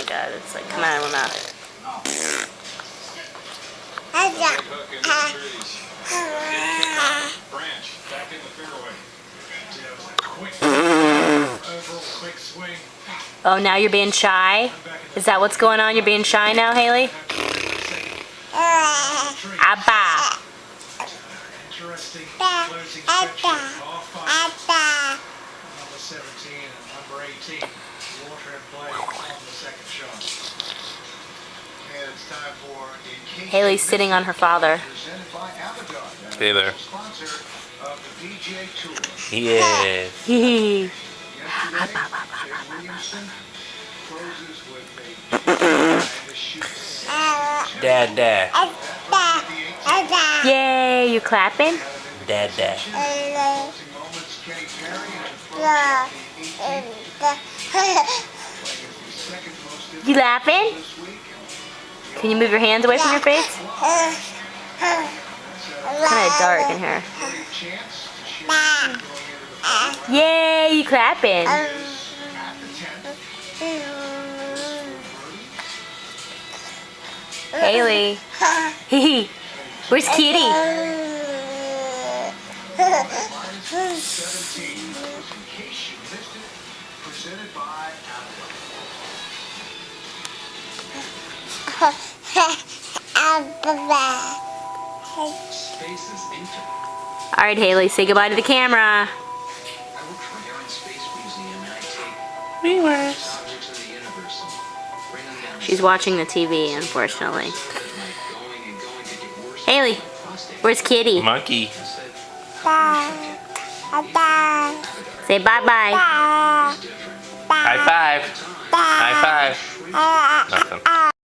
god, it's like coming out of my mouth. Oh, now you're being shy? Is that what's going on? You're being shy now, Haley? Abba. Interesting closing stretch here. Half-5. Number 17 and number 18. Water in play on the second shot. And it's time for Haley's sitting on her father. presented by Abaddon. Hey there. Sponsor of the PGA Tour. Yeah. Yesterday, Jay Williamson closes with a shoot. Dad. Yay, you clapping? Dad. You laughing? Can you move your hands away from your face? Kind of dark in here. Yay, you clapping? Haley. Where's Kitty? Alright, Haley, say goodbye to the camera. She's watching the TV, unfortunately. Haley, where's Kitty? Monkey. Say bye-bye. High five. High five. Nothing.